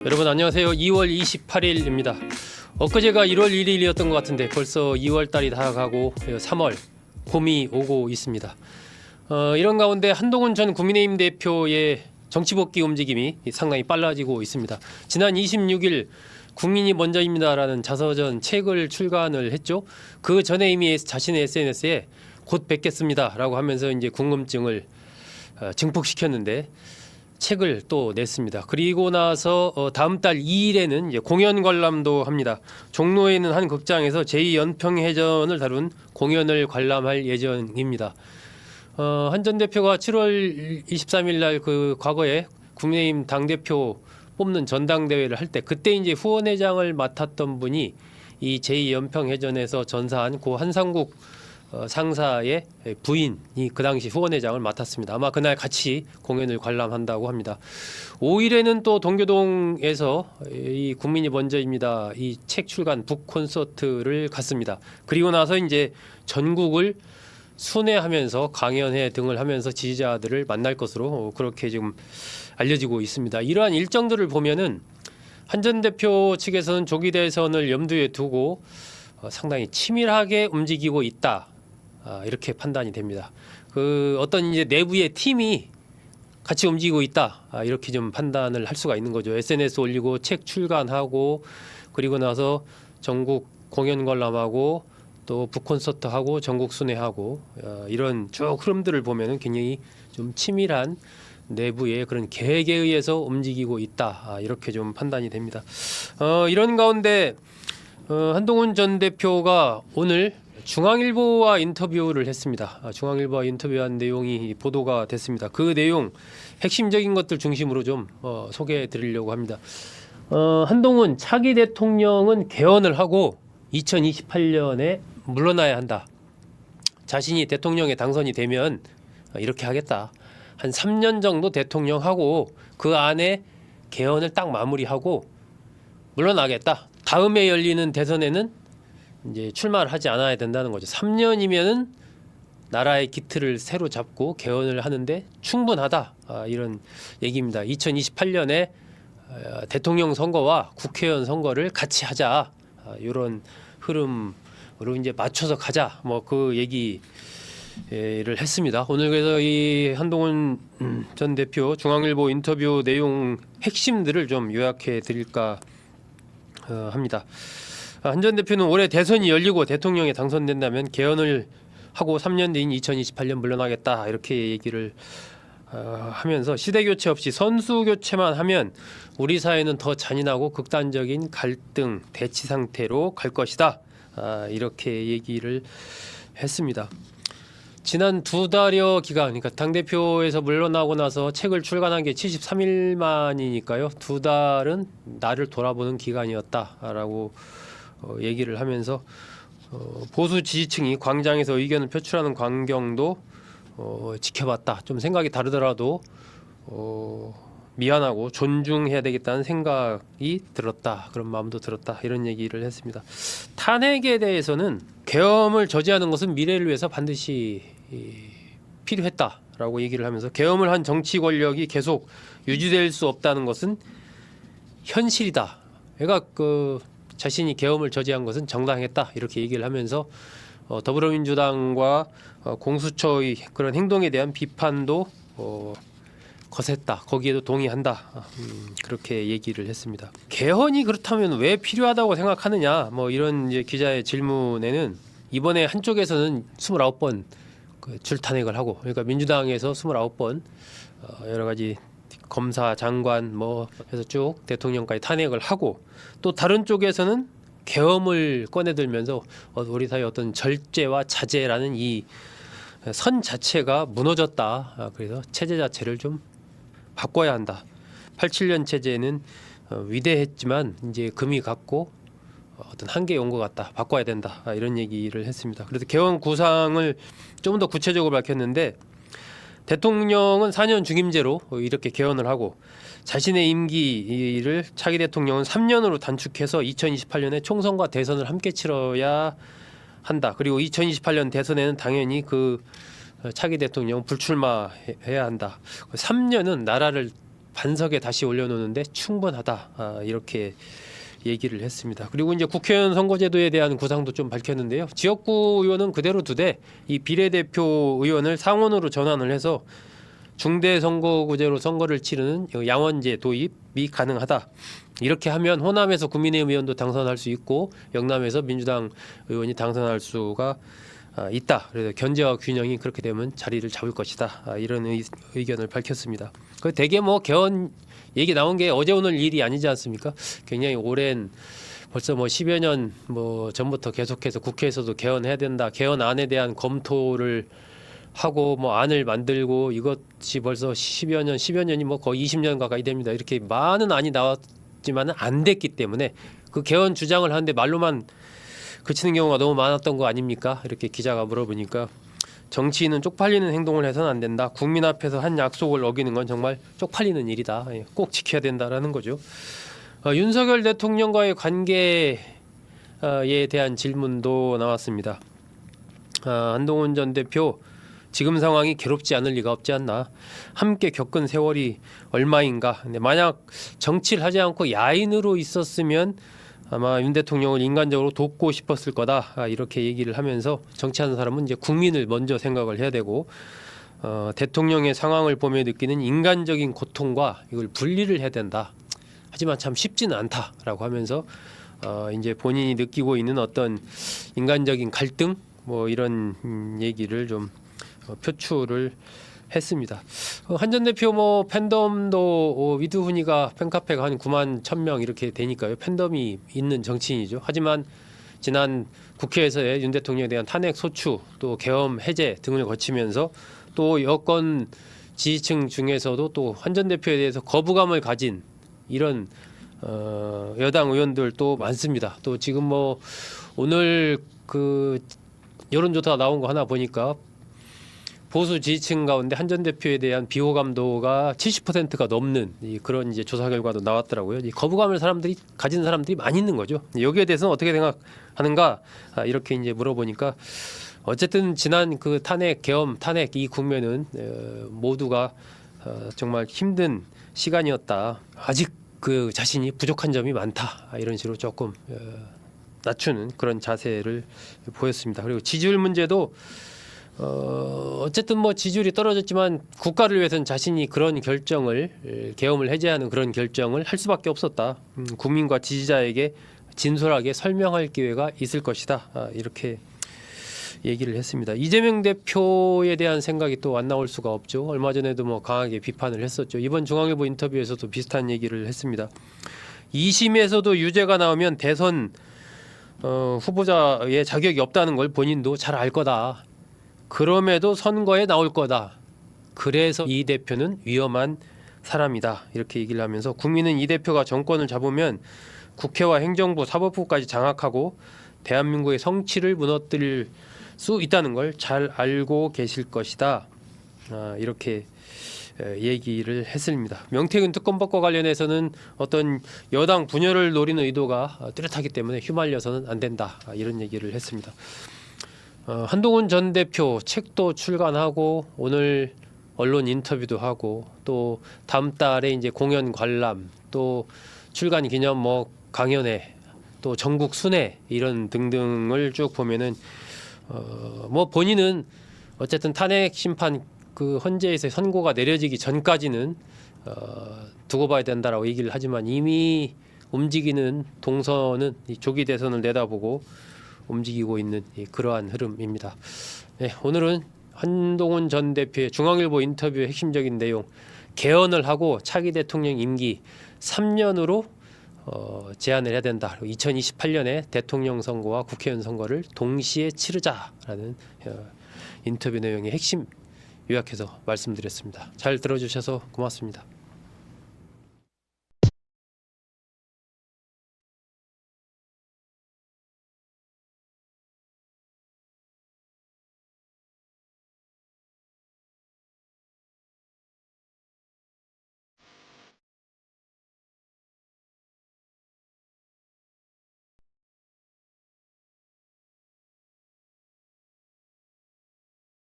여러분 안녕하세요. 2월 28일입니다. 엊그제가 1월 1일이었던 것 같은데 벌써 2월 달이 다 가고 3월 봄이 오고 있습니다. 이런 가운데 한동훈 전 국민의힘 대표의 정치 복귀 움직임이 상당히 빨라지고 있습니다. 지난 26일 국민이 먼저입니다라는 자서전 책을 출간을 했죠. 그 전에 이미 자신의 SNS에 곧 뵙겠습니다라고 하면서 이제 궁금증을 증폭시켰는데 책을 또 냈습니다. 그리고 나서 다음 달 2일에는 이제 공연 관람도 합니다. 종로에 있는 한 극장에서 제2연평해전을 다룬 공연을 관람할 예정입니다. 한 전 대표가 7월 23일 날 그 과거에 국민의힘 당대표 뽑는 전당대회를 할 때 그때 이제 후원회장을 맡았던 분이 이 제2연평해전에서 전사한 고 한상국 상사의 부인이 그 당시 후원회장을 맡았습니다. 아마 그날 같이 공연을 관람한다고 합니다. 5일에는 또 동교동에서 이 국민이 먼저입니다. 이 책 출간 북 콘서트를 갔습니다. 그리고 나서 이제 전국을 순회하면서 강연회 등을 하면서 지지자들을 만날 것으로 그렇게 지금 알려지고 있습니다. 이러한 일정들을 보면은 한 전 대표 측에서는 조기 대선을 염두에 두고 상당히 치밀하게 움직이고 있다. 이렇게 판단이 됩니다. 그 어떤 이제 내부의 팀이 같이 움직이고 있다. 이렇게 좀 판단을 할 수가 있는 거죠. SNS 올리고 책 출간하고 그리고 나서 전국 공연 관람하고 또 북콘서트하고 전국 순회하고 이런 쭉 흐름들을 보면은 굉장히 좀 치밀한 내부의 그런 계획에 의해서 움직이고 있다. 이렇게 좀 판단이 됩니다. 이런 가운데 한동훈 전 대표가 오늘 중앙일보와 인터뷰를 했습니다. 중앙일보와 인터뷰한 내용이 보도가 됐습니다. 그 내용 핵심적인 것들 중심으로 좀 소개해 드리려고 합니다. 한동훈 차기 대통령은 개헌을 하고 2028년에 물러나야 한다. 자신이 대통령에 당선이 되면 이렇게 하겠다. 한 3년 정도 대통령하고 그 안에 개헌을 딱 마무리하고 물러나겠다. 다음에 열리는 대선에는 이제 출마를 하지 않아야 된다는 거죠. 3년이면은 나라의 기틀을 새로 잡고 개헌을 하는데 충분하다. 이런 얘기입니다. 2028년에 대통령 선거와 국회의원 선거를 같이 하자. 이런 흐름으로 이제 맞춰서 가자. 뭐 그 얘기를 했습니다. 오늘 그래서 이 한동훈 전 대표 중앙일보 인터뷰 내용 핵심들을 좀 요약해 드릴까 합니다. 한 전 대표는 올해 대선이 열리고 대통령에 당선된다면 개헌을 하고 3년 뒤인 2028년 물러나겠다 이렇게 얘기를 하면서 시대 교체 없이 선수 교체만 하면 우리 사회는 더 잔인하고 극단적인 갈등 대치 상태로 갈 것이다. 이렇게 얘기를 했습니다. 지난 2달여 기간, 그러니까 당대표에서 물러나고 나서 책을 출간한 게 73일 만이니까요. 2달은 나를 돌아보는 기간이었다라고 얘기를 하면서 보수 지지층이 광장에서 의견을 표출하는 광경도 지켜봤다. 좀 생각이 다르더라도 미안하고 존중해야 되겠다는 생각이 들었다. 그런 마음도 들었다. 이런 얘기를 했습니다. 탄핵에 대해서는 계엄을 저지하는 것은 미래를 위해서 반드시 필요했다라고 얘기를 하면서 계엄을 한 정치 권력이 계속 유지될 수 없다는 것은 현실이다. 그러니까 자신이 계엄을 저지한 것은 정당했다. 이렇게 얘기를 하면서 더불어민주당과 공수처의 그런 행동에 대한 비판도 거셌다. 거기에도 동의한다. 그렇게 얘기를 했습니다. 개헌이 그렇다면 왜 필요하다고 생각하느냐? 뭐 이런 이제 기자의 질문에는 이번에 한쪽에서는 29번 줄탄핵을 하고, 그러니까 민주당에서 29번 여러 가지 검사, 장관 뭐 해서 쭉 대통령까지 탄핵을 하고, 또 다른 쪽에서는 계엄을 꺼내들면서 우리 사회 어떤 절제와 자제라는 이 선 자체가 무너졌다. 그래서 체제 자체를 좀 바꿔야 한다. 87년 체제는 위대했지만 이제 금이 갔고 어떤 한계에 온 것 같다. 바꿔야 된다. 이런 얘기를 했습니다. 그래서 개헌 구상을 좀 더 구체적으로 밝혔는데, 대통령은 4년 중임제로 이렇게 개헌을 하고 자신의 임기를 차기 대통령은 3년으로 단축해서 2028년에 총선과 대선을 함께 치러야 한다. 그리고 2028년 대선에는 당연히 그 차기 대통령 불출마해야 한다. 3년은 나라를 반석에 다시 올려놓는데 충분하다. 이렇게 얘기를 했습니다. 그리고 이제 국회의원 선거제도에 대한 구상도 좀 밝혔는데요. 지역구 의원은 그대로 두되 이 비례대표 의원을 상원으로 전환을 해서 중대선거구제로 선거를 치르는 양원제 도입이 가능하다. 이렇게 하면 호남에서 국민의힘 의원도 당선할 수 있고 영남에서 민주당 의원이 당선할 수가 있다. 그래서 견제와 균형이 그렇게 되면 자리를 잡을 것이다. 이런 의견을 밝혔습니다. 그 대개 뭐 개헌 얘기 나온 게 어제 오늘 일이 아니지 않습니까? 굉장히 오랜 벌써 뭐 10여 년 뭐 전부터 계속해서 국회에서도 개헌해야 된다. 개헌안에 대한 검토를 하고 뭐 안을 만들고 이것이 벌써 10여 년이 뭐 거의 20년 가까이 됩니다. 이렇게 많은 안이 나왔지만은 안 됐기 때문에 그 개헌 주장을 하는데 말로만 그치는 경우가 너무 많았던 거 아닙니까? 이렇게 기자가 물어보니까 정치인은 쪽팔리는 행동을 해서는 안 된다. 국민 앞에서 한 약속을 어기는 건 정말 쪽팔리는 일이다. 꼭 지켜야 된다라는 거죠. 윤석열 대통령과의 관계에 대한 질문도 나왔습니다. 한동훈 전 대표 지금 상황이 괴롭지 않을 리가 없지 않나. 함께 겪은 세월이 얼마인가. 근데 만약 정치를 하지 않고 야인으로 있었으면 아마 윤 대통령을 인간적으로 돕고 싶었을 거다. 이렇게 얘기를 하면서 정치하는 사람은 이제 국민을 먼저 생각을 해야 되고 대통령의 상황을 보며 느끼는 인간적인 고통과 이걸 분리를 해야 된다. 하지만 참 쉽지는 않다라고 하면서 이제 본인이 느끼고 있는 어떤 인간적인 갈등 뭐 이런 얘기를 좀 표출을 했습니다. 한 전 대표 뭐 팬덤도 위드훈이가 팬카페가 한 9만 1,000명 이렇게 되니까요. 팬덤이 있는 정치인이죠. 하지만 지난 국회에서의 윤 대통령에 대한 탄핵 소추 또 계엄 해제 등을 거치면서 또 여권 지지층 중에서도 또 한 전 대표에 대해서 거부감을 가진 이런 여당 의원들도 많습니다. 또 지금 뭐 오늘 그 여론조사 나온 거 하나 보니까 보수 지지층 가운데 한 전 대표에 대한 비호감도가 70%가 넘는 그런 이제 조사 결과도 나왔더라고요. 이 거부감을 가진 사람들이 많이 있는 거죠. 여기에 대해서는 어떻게 생각하는가 이렇게 이제 물어보니까 어쨌든 지난 그 계엄 탄핵 이 국면은 모두가 정말 힘든 시간이었다. 아직 그 자신이 부족한 점이 많다. 이런 식으로 조금 낮추는 그런 자세를 보였습니다. 그리고 지지율 문제도 어쨌든 뭐 지지율이 떨어졌지만 국가를 위해서는 자신이 그런 결정을 계엄을 해제하는 그런 결정을 할 수밖에 없었다. 국민과 지지자에게 진솔하게 설명할 기회가 있을 것이다. 이렇게 얘기를 했습니다. 이재명 대표에 대한 생각이 또 안 나올 수가 없죠. 얼마 전에도 뭐 강하게 비판을 했었죠. 이번 중앙일보 인터뷰에서도 비슷한 얘기를 했습니다. 2심에서도 유죄가 나오면 대선 후보자의 자격이 없다는 걸 본인도 잘 알 거다. 그럼에도 선거에 나올 거다. 그래서 이 대표는 위험한 사람이다. 이렇게 얘기를 하면서 국민은 이 대표가 정권을 잡으면 국회와 행정부, 사법부까지 장악하고 대한민국의 성취를 무너뜨릴 수 있다는 걸 잘 알고 계실 것이다. 이렇게 얘기를 했습니다. 명태균 특검법과 관련해서는 어떤 여당 분열을 노리는 의도가 뚜렷하기 때문에 휘말려서는 안 된다. 이런 얘기를 했습니다. 한동훈 전 대표 책도 출간하고 오늘 언론 인터뷰도 하고 또 다음 달에 이제 공연 관람 또 출간 기념 뭐 강연회 또 전국 순회 이런 등등을 쭉 보면은 뭐 본인은 어쨌든 탄핵 심판 그 헌재에서 선고가 내려지기 전까지는 두고 봐야 된다라고 얘기를 하지만 이미 움직이는 동선은 이 조기 대선을 내다보고 움직이고 있는 그러한 흐름입니다. 네, 오늘은 한동훈 전 대표의 중앙일보 인터뷰의 핵심적인 내용 개헌을 하고 차기 대통령 임기 3년으로 제한을 해야 된다. 2028년에 대통령 선거와 국회의원 선거를 동시에 치르자라는 인터뷰 내용의 핵심 요약해서 말씀드렸습니다. 잘 들어주셔서 고맙습니다.